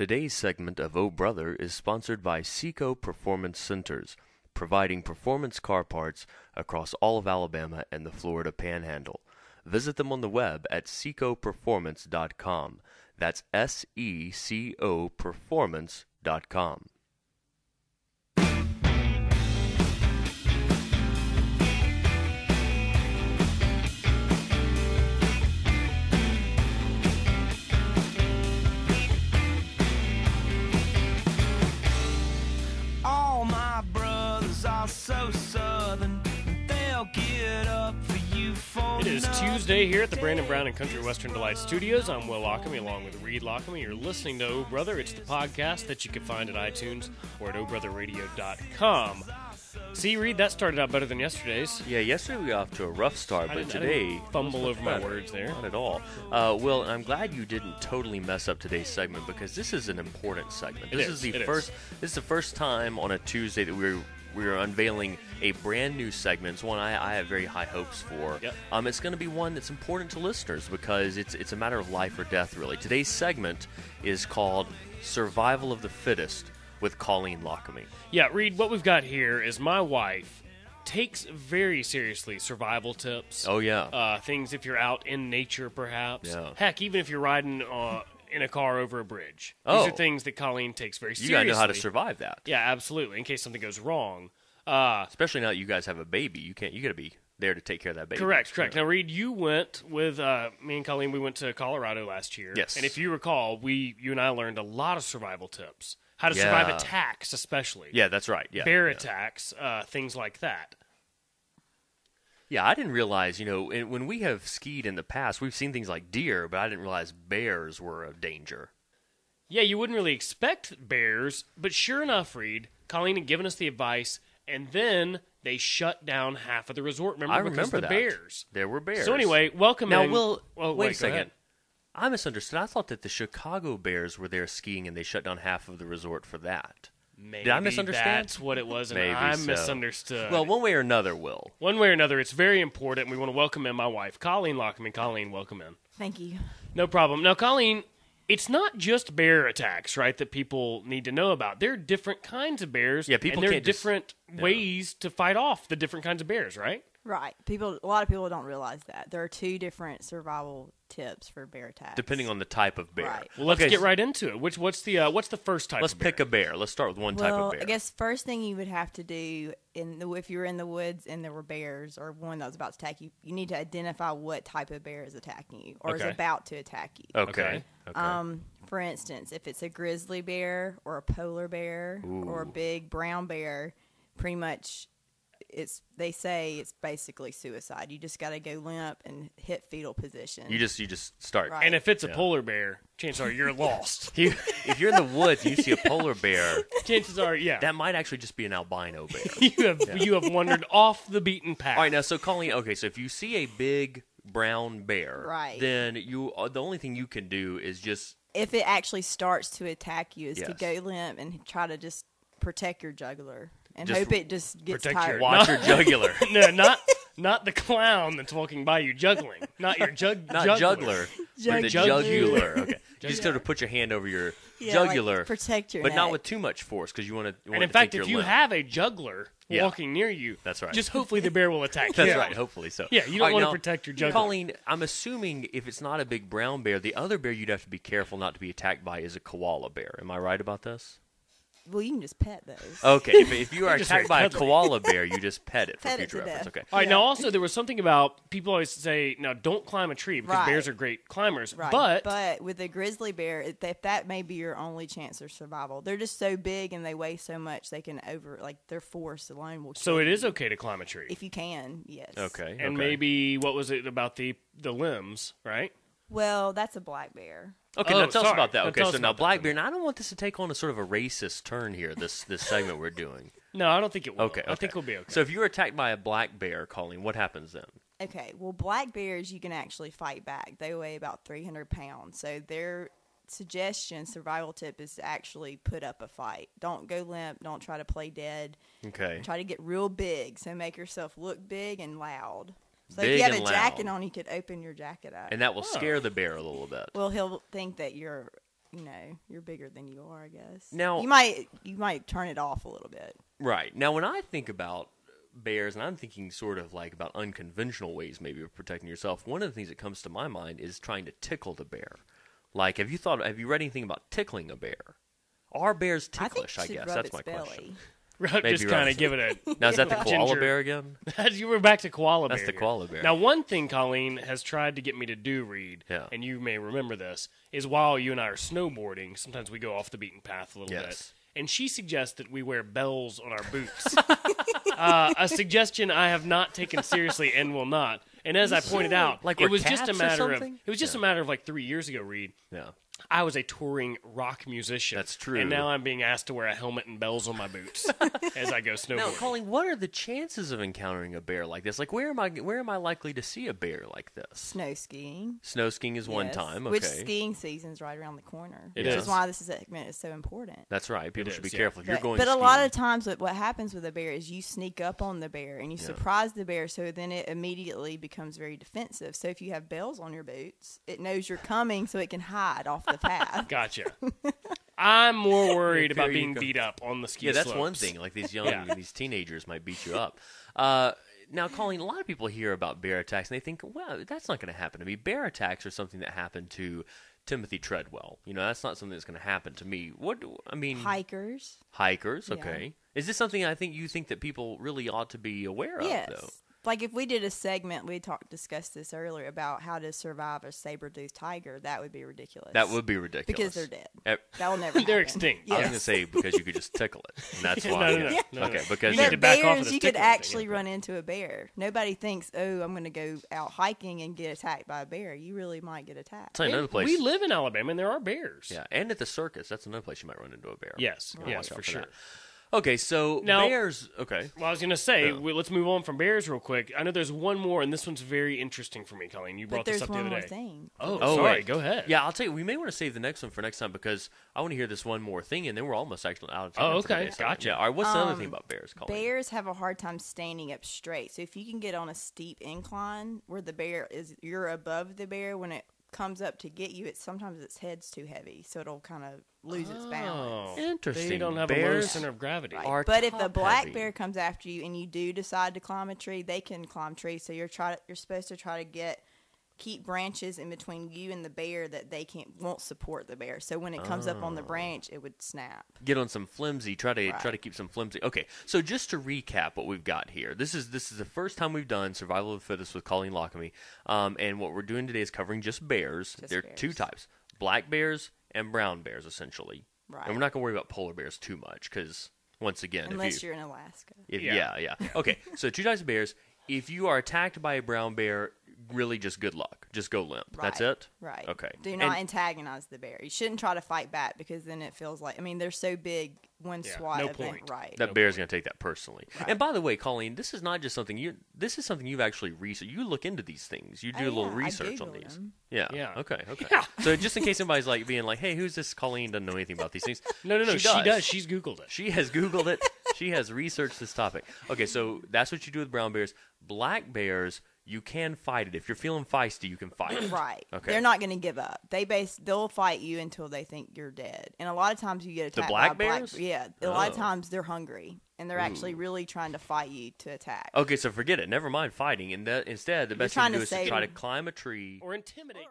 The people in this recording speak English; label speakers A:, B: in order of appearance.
A: Today's segment of Oh Brother is sponsored by Seco Performance Centers, providing performance car parts across all of Alabama and the Florida Panhandle. Visit them on the web at secoperformance.com. That's SECO Performance.com.
B: So southern, they'll get up for you for
C: It is Tuesday here at the Brandon Brown and Country Western Delight Studios. I'm Will Lochamy along with Reed Lochamy. You're listening to Oh Brother. It's the podcast that you can find at iTunes or at ohbrotherradio.com. See, Reed, that started out better than yesterday's.
A: Yeah, yesterday we got off to a rough start, but today...
C: I didn't fumble over my words there.
A: Not at all. Will, I'm glad you didn't totally mess up today's segment because this is an important segment. This is the first time on a Tuesday that we're unveiling a brand new segment. It's one I have very high hopes for.
C: Yep.
A: It's going to be one that's important to listeners because it's a matter of life or death, really. Today's segment is called Survival of the Fittest with Colleen Lochamy.
C: Yeah, Reed, what we've got here is my wife takes very seriously survival tips.
A: Oh, yeah.
C: Things if you're out in nature, perhaps.
A: Yeah.
C: Heck, even if you're riding in a car over a bridge. These are things that Colleen takes very seriously.
A: You got to know how to survive that.
C: Yeah, absolutely, in case something goes wrong.
A: Especially now that you guys have a baby. You got to be there to take care of that baby.
C: Correct. Now, Reed, you went with me and Colleen. We went to Colorado last year.
A: Yes.
C: And if you recall, you and I learned a lot of survival tips. How to survive attacks, especially.
A: Yeah, that's right. Yeah,
C: bear attacks, things like that.
A: Yeah, I didn't realize, when we have skied in the past, we've seen things like deer, but I didn't realize bears were a danger.
C: Yeah, you wouldn't really expect bears, but sure enough, Reed, Colleen had given us the advice, and then they shut down half of the resort.
A: I remember
C: because of the
A: that.
C: bears.
A: There were bears.
C: So anyway, welcome
A: now,
C: in.
A: Now, wait a second.
C: Ahead.
A: I misunderstood. I thought that the Chicago Bears were there skiing, and they shut down half of the resort for that.
C: Maybe
A: did I misunderstand?
C: That's what it was, and
A: Maybe
C: I
A: so.
C: misunderstood.
A: Well, one way or another, Will.
C: One way or another, it's very important. We want to welcome in my wife, Colleen Lochamy. Colleen, welcome in.
D: Thank you.
C: No problem. Now, Colleen, it's not just bear attacks, right, that people need to know about. There are different kinds of bears,
A: yeah, people
C: and there are
A: can't
C: different ways to fight off the different kinds of bears, right?
D: Right. A lot of people don't realize that. There are two different survival tips for bear attacks.
A: Depending on the type of bear.
D: Right.
C: Well, let's get right into it. What's the first type
A: Let's
C: of bear?
A: pick a bear. Let's start with one type of bear.
D: I guess first thing you would have to do if you were in the woods and there were bears or one that was about to attack you, you need to identify what type of bear is attacking you or is about to attack you.
A: Okay.
D: For instance, if it's a grizzly bear or a polar bear or a big brown bear, pretty much they say it's basically suicide. You just got to go limp and hit fetal position.
A: You just start.
D: Right.
C: And if it's a polar bear, chances are you're lost.
A: If you're in the woods and you see a polar bear,
C: chances are,
A: that might actually just be an albino bear.
C: you have wandered off the beaten path.
A: All right, now, so Colleen, so if you see a big brown bear,
D: right,
A: then the only thing you can do is just...
D: If it actually starts to attack you, is to go limp and try to just protect your jugular. And hope it just gets tired.
A: Watch your jugular.
C: No, not the clown that's walking by you juggling. Not your
A: Not juggler. The jugular. Okay. You just got to put your hand over your jugular.
D: Like protect your
A: But
D: neck.
A: not with too much force because you want to.
C: And in fact, if you have a juggler walking near you,
A: that's right.
C: Just hopefully the bear will attack
A: you.
C: That's
A: right. Hopefully so.
C: Yeah, you don't want to protect your jugular.
A: Colleen, I'm assuming if it's not a big brown bear, the other bear you'd have to be careful not to be attacked by is a koala bear. Am I right about this?
D: Well, you can just pet those.
A: Okay, if you are attacked by a koala bear, you just pet it for
D: Pet
A: future
D: it to
A: reference.
D: death.
A: Okay.
C: All right. Now, also there was something about people always say, "Now, don't climb a tree because
D: Right.
C: bears are great climbers."
D: Right. But with a grizzly bear, if that may be your only chance of survival. They're just so big and they weigh so much they can their force alone will.
C: So it is okay to climb a tree
D: if you can. Yes.
A: Okay.
C: And maybe what was it about the limbs, right?
D: Well, that's a black bear.
A: Okay, now tell us about that.
C: Now
A: Okay,
C: tell
A: so
C: us
A: now
C: about
A: black
C: that.
A: bear. Now I don't want this to take on a sort of a racist turn here. This segment we're doing.
C: No, I don't think it will.
A: Okay.
C: I think we'll be okay.
A: So if you're attacked by a black bear, Colleen, what happens then?
D: Okay, well, black bears, you can actually fight back. They weigh about 300 pounds. So their survival tip is to actually put up a fight. Don't go limp. Don't try to play dead.
A: Okay.
D: Try to get real big. So make yourself look big and loud. So
A: Big
D: if you have
A: and
D: a jacket
A: loud.
D: on, you could open your jacket up.
A: And that will scare the bear a little bit.
D: Well, he'll think that you're you're bigger than you are, I guess.
A: Now
D: you might turn it off a little bit.
A: Right. Now, when I think about bears, and I'm thinking sort of like about unconventional ways maybe of protecting yourself, one of the things that comes to my mind is trying to tickle the bear. Like, have you read anything about tickling a bear? Are bears ticklish, I guess? That's my question.
C: Just kind of give it a...
A: Now, is that the koala bear again?
C: You were back to koala bear.
A: That's the koala bear.
C: Now, one thing Colleen has tried to get me to do, Reed, and you may remember this, is while you and I are snowboarding, sometimes we go off the beaten path a little bit. And she suggests that we wear bells on our boots. A suggestion I have not taken seriously and will not. And as I pointed out,
A: like
C: it was just a matter of like 3 years ago, Reed.
A: Yeah.
C: I was a touring rock musician.
A: That's true.
C: And now I'm being asked to wear a helmet and bells on my boots as I go snowboarding.
A: Now, Colleen, what are the chances of encountering a bear like this? Like, where am I likely to see a bear like this?
D: Snow skiing.
A: Snow skiing is one time. Okay.
D: Which skiing season's right around the corner.
C: Which
D: is why this segment is so important.
A: That's right. People should be careful if you're going.
D: But
A: skiing.
D: a lot of times, what happens with a bear is you sneak up on the bear and you surprise the bear, so then it immediately becomes very defensive. So if you have bells on your boots, it knows you're coming, so it can hide off the path.
C: Gotcha. I'm more worried about being beat up on the ski slopes.
A: Yeah, that's one thing. Like these these teenagers might beat you up. Now, Colleen, a lot of people hear about bear attacks and they think, well, that's not going to happen to me. Bear attacks are something that happened to Timothy Treadwell. That's not something that's going to happen to me.
D: Hikers.
A: Hikers, okay. Is this something you think that people really ought to be aware of, though?
D: Like if we did a segment, we discussed this earlier about how to survive a saber-toothed tiger. That would be ridiculous.
A: That would be ridiculous
D: because they're dead. That will never.
C: They're
D: happen.
C: extinct.
A: Yes. I was going to say because you could just tickle it, and that's why.
C: No.
A: Okay, because
C: you need to back off of
D: bears,
C: this
D: you could
C: tickling
D: actually
C: thing.
D: run into a bear. Nobody thinks, "Oh, I'm going to go out hiking and get attacked by a bear." You really might get attacked.
A: Tell you another place.
C: We live in Alabama, and there are bears.
A: Yeah, and at the circus, that's another place you might run into a bear.
C: Yes, for sure.
A: That. Okay, so
C: now,
A: bears. Okay.
C: Well, I was going to say, let's move on from bears real quick. I know there's one more, and this one's very interesting for me, Colleen. You brought this up the other day.
D: There's one more thing.
C: Oh, sorry. Go ahead.
A: Yeah, I'll tell you. We may want to save the next one for next time because I want to hear this one more thing, and then we're almost actually out of time.
C: Oh, okay. Gotcha.
A: Yeah. All right. What's the other thing about bears, Colleen?
D: Bears have a hard time standing up straight. So if you can get on a steep incline where the bear is, you're above the bear when it comes up to get you, sometimes its head's too heavy, so it'll kind of lose its balance.
A: Interesting.
C: They don't have a low center of gravity.
D: Right. But if a black bear comes after you and you do decide to climb a tree, they can climb trees. So you're supposed to try to keep branches in between you and the bear that they won't support the bear. So when it comes up on the branch, it would snap.
A: Get on some flimsy. Try to keep some flimsy. Okay, so just to recap what we've got here. This is the first time we've done Survival of the Fittest with Colleen Lochamy. And what we're doing today is covering just bears. There are two types: black bears and brown bears, essentially.
D: Right.
A: And we're not going to worry about polar bears too much because once again,
D: unless you're in Alaska.
A: Yeah. Okay, so two types of bears. If you are attacked by a brown bear, really just good luck. Just go limp.
D: Right.
A: That's it?
D: Right.
A: Okay.
D: Do not antagonize the bear. You shouldn't try to fight back because then it feels like, they're so big, one swat
C: no
D: event.
C: point.
D: Right.
A: That bear's going to take that personally.
D: Right.
A: And by the way, Colleen, this is not just something this is something you've actually researched. You look into these things. You do a little research on these.
D: Them.
A: Yeah. Okay.
C: Yeah.
A: So just in case somebody's like being like, hey, who's this Colleen? Doesn't know anything about these things.
C: No.
A: She
C: does. She's Googled it.
A: She has Googled it. She has researched this topic. Okay, so that's what you do with brown bears. Black bears, you can fight it. If you're feeling feisty, you can fight it.
D: Right.
A: Okay.
D: They're not going to give up. They'll fight you until they think you're dead. And a lot of times you get attacked
A: black
D: by
A: bears?
D: Yeah. A lot of times they're hungry and they're actually really trying to fight you to attack.
A: Okay, so forget it. Never mind fighting. And instead, the best thing to do is to try to climb a tree
C: or intimidate.